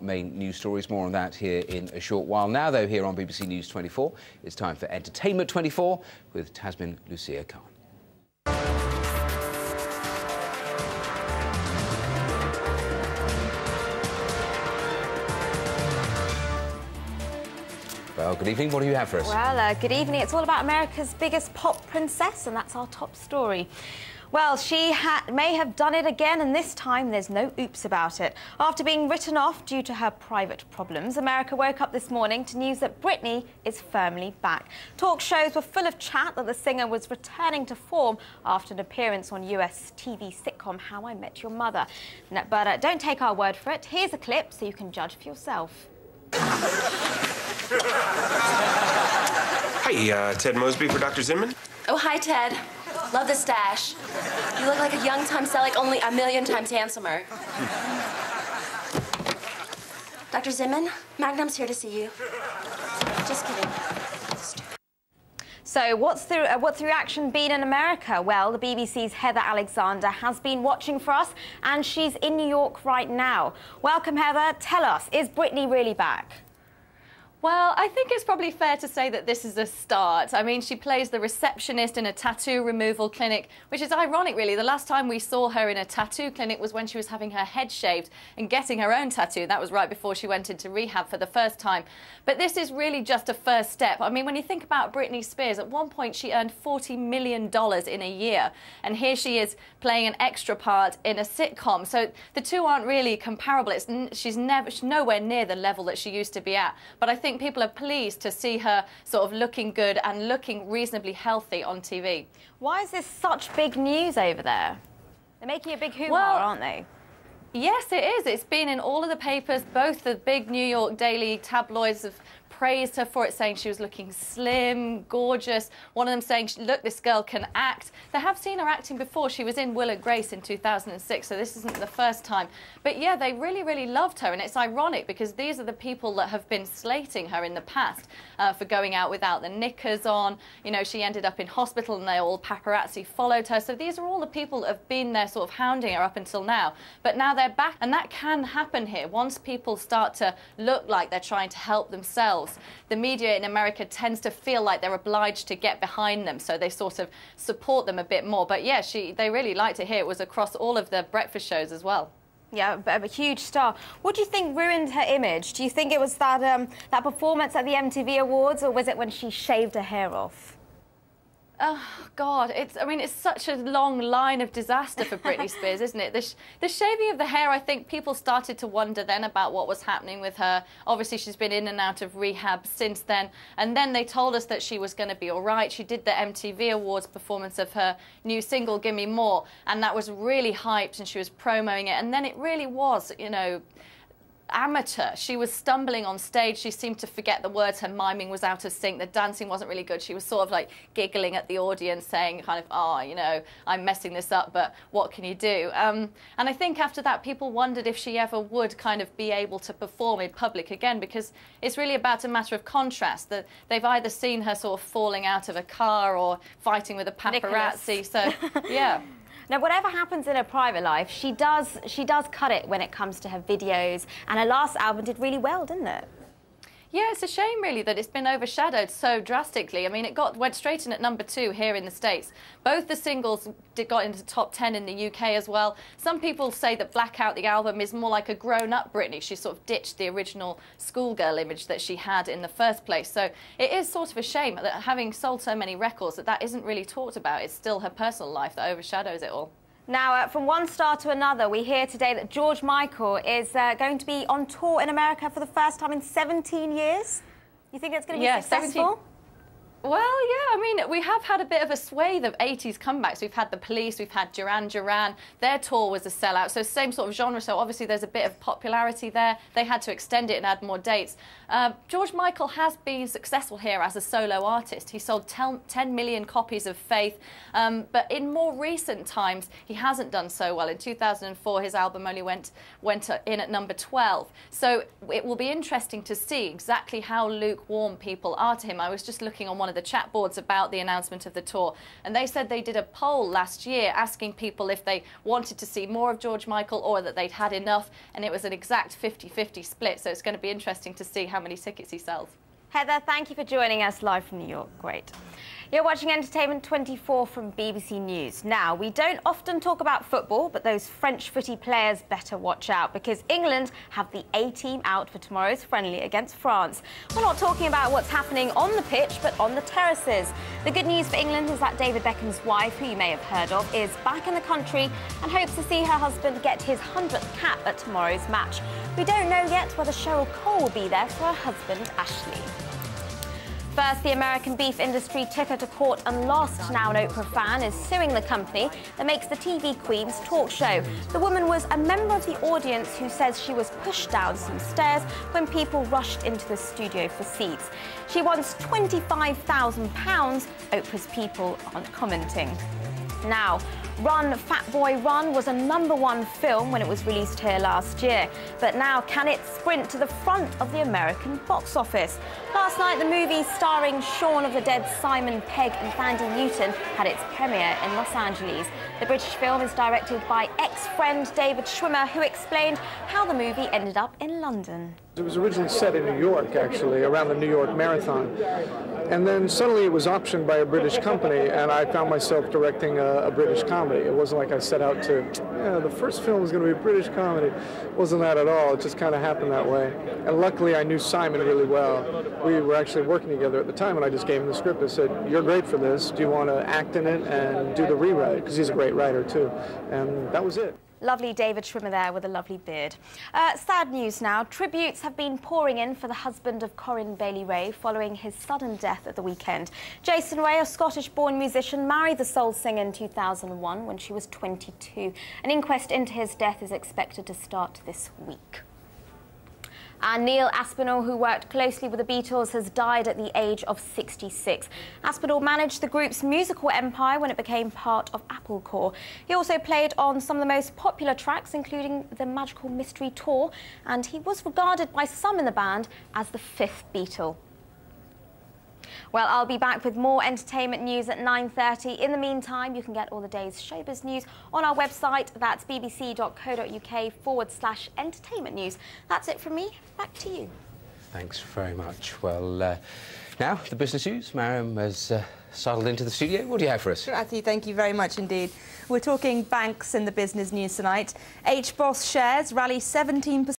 main news stories. More on that here in a short while. Now, though, here on BBC News 24, it's time for Entertainment 24 with Tasmin Lucia Khan. Well, good evening. What do you have for us? Well, good evening. It's all about America's biggest pop princess, and that's our top story. Well, she may have done it again, and this time there's no oops about it. After being written off due to her private problems, America woke up this morning to news that Britney is firmly back. Talk shows were full of chat that the singer was returning to form after an appearance on US TV sitcom How I Met Your Mother. But don't take our word for it. Here's a clip so you can judge for yourself. Hi, Ted Mosby for Dr. Zinman. Oh, hi, Ted. Love the stash. You look like a young Tom Selleck, only a million times handsomer. Dr. Zinman, Magnum's here to see you. Just kidding. So what's the reaction been in America? Well, the BBC's Heather Alexander has been watching for us, and she's in New York right now. Welcome, Heather. Tell us, is Britney really back? Well, I think it's probably fair to say that this is a start. I mean, she plays the receptionist in a tattoo removal clinic, which is ironic, really. The last time we saw her in a tattoo clinic was when she was having her head shaved and getting her own tattoo. That was right before she went into rehab for the first time. But this is really just a first step. I mean, when you think about Britney Spears, at one point she earned $40 million in a year. And here she is playing an extra part in a sitcom. So the two aren't really comparable. She's nowhere near the level that she used to be at. But I think people are pleased to see her sort of looking good and looking reasonably healthy on TV. Why is this such big news over there? They're making a big hoo-ha, aren't they? Yes, it is. It's been in all of the papers. Both the big New York daily tabloids have praised her for it, saying she was looking slim, gorgeous. One of them saying, look, this girl can act. They have seen her acting before. She was in Will and Grace in 2006, so this isn't the first time. But yeah, they really, really loved her, and it's ironic because these are the people that have been slating her in the past for going out without the knickers on. You know, she ended up in hospital and they all paparazzi followed her. So these are all the people that have been there sort of hounding her up until now. But now they're back, and that can happen here. Once people start to look like they're trying to help themselves, the media in America tends to feel like they're obliged to get behind them, so they sort of support them a bit more. But yeah, they really liked it here. It was across all of the breakfast shows as well. Yeah, a huge star. What do you think ruined her image? Do you think it was that performance at the MTV Awards, or was it when she shaved her hair off? Oh, God, I mean, it's such a long line of disaster for Britney Spears, isn't it? The shaving of the hair, I think people started to wonder then about what was happening with her. Obviously, she's been in and out of rehab since then. And then they told us that she was going to be all right. She did the MTV Awards performance of her new single, Gimme More, and that was really hyped, and she was promoting it. And then it really was, you know, amateur. She was stumbling on stage. She seemed to forget the words. Her miming was out of sync. The dancing wasn't really good. She was sort of like giggling at the audience, saying kind of, oh, you know, I'm messing this up, but what can you do? And I think after that, people wondered if she ever would kind of be able to perform in public again, because it's really about a matter of contrast. That they've either seen her sort of falling out of a car or fighting with a paparazzi. So, yeah. Now, whatever happens in her private life, she does cut it when it comes to her videos, and her last album did really well, didn't it? Yeah, it's a shame, really, that it's been overshadowed so drastically. I mean, it went straight in at #2 here in the States. Both the singles got into the top 10 in the UK as well. Some people say that Blackout, the album, is more like a grown-up Britney. She sort of ditched the original schoolgirl image that she had in the first place. So it is sort of a shame that having sold so many records, that isn't really talked about. It's still her personal life that overshadows it all. Now, from one star to another, we hear today that George Michael is going to be on tour in America for the first time in 17 years. You think it's going to be successful? Well, yeah, I mean, we have had a bit of a swathe of 80s comebacks. We've had The Police, we've had Duran Duran. Their tour was a sellout, so same sort of genre, so obviously there's a bit of popularity there. They had to extend it and add more dates. George Michael has been successful here as a solo artist. He sold 10 million copies of Faith, but in more recent times, he hasn't done so well. In 2004, his album only went in at #12. So it will be interesting to see exactly how lukewarm people are to him. I was just looking on one of of the chat boards about the announcement of the tour. And they said they did a poll last year asking people if they wanted to see more of George Michael or that they'd had enough. And it was an exact 50-50 split. So it's going to be interesting to see how many tickets he sells. Heather, thank you for joining us live from New York. Great. You're watching Entertainment 24 from BBC News. Now, we don't often talk about football, but those French footy players better watch out because England have the A-team out for tomorrow's friendly against France. We're not talking about what's happening on the pitch, but on the terraces. The good news for England is that David Beckham's wife, who you may have heard of, is back in the country and hopes to see her husband get his 100th cap at tomorrow's match. We don't know yet whether Cheryl Cole will be there for her husband, Ashley. First, the American beef industry took her to court, and Lost, now an Oprah fan, is suing the company that makes the TV Queen's talk show. The woman was a member of the audience who says she was pushed down some stairs when people rushed into the studio for seats. She wants £25,000. Oprah's people aren't commenting. Now, Run, Fat Boy, Run was a #1 film when it was released here last year. But now, can it sprint to the front of the American box office? Last night, the movie starring Shaun of the Dead Simon Pegg and Thandie Newton had its premiere in Los Angeles. The British film is directed by ex-friend David Schwimmer, who explained how the movie ended up in London. It was originally set in New York, actually, around the New York Marathon. And then suddenly it was optioned by a British company, and I found myself directing a British comedy. It wasn't like I set out to, the first film was going to be a British comedy. It wasn't that at all. It just kind of happened that way. And luckily I knew Simon really well. We were actually working together at the time, and I just gave him the script. I said, "You're great for this. Do you want to act in it and do the rewrite?" Because he's a great writer, too. And that was it. Lovely David Schwimmer there with a lovely beard. Sad news now. Tributes have been pouring in for the husband of Corinne Bailey-Rae following his sudden death at the weekend. Jason Ray, a Scottish-born musician, married the soul singer in 2001 when she was 22. An inquest into his death is expected to start this week. And Neil Aspinall, who worked closely with the Beatles, has died at the age of 66. Aspinall managed the group's musical empire when it became part of Apple Corps. He also played on some of the most popular tracks, including the Magical Mystery Tour, and he was regarded by some in the band as the fifth Beatle. Well, I'll be back with more entertainment news at 9:30. In the meantime, you can get all the day's showbiz news on our website. That's bbc.co.uk/entertainment news. That's it from me. Back to you. Thanks very much. Well, now the business news. Mariam has sidled into the studio. What do you have for us? Rathy, thank you very much indeed. We're talking banks in the business news tonight. HBOS shares rally 17%.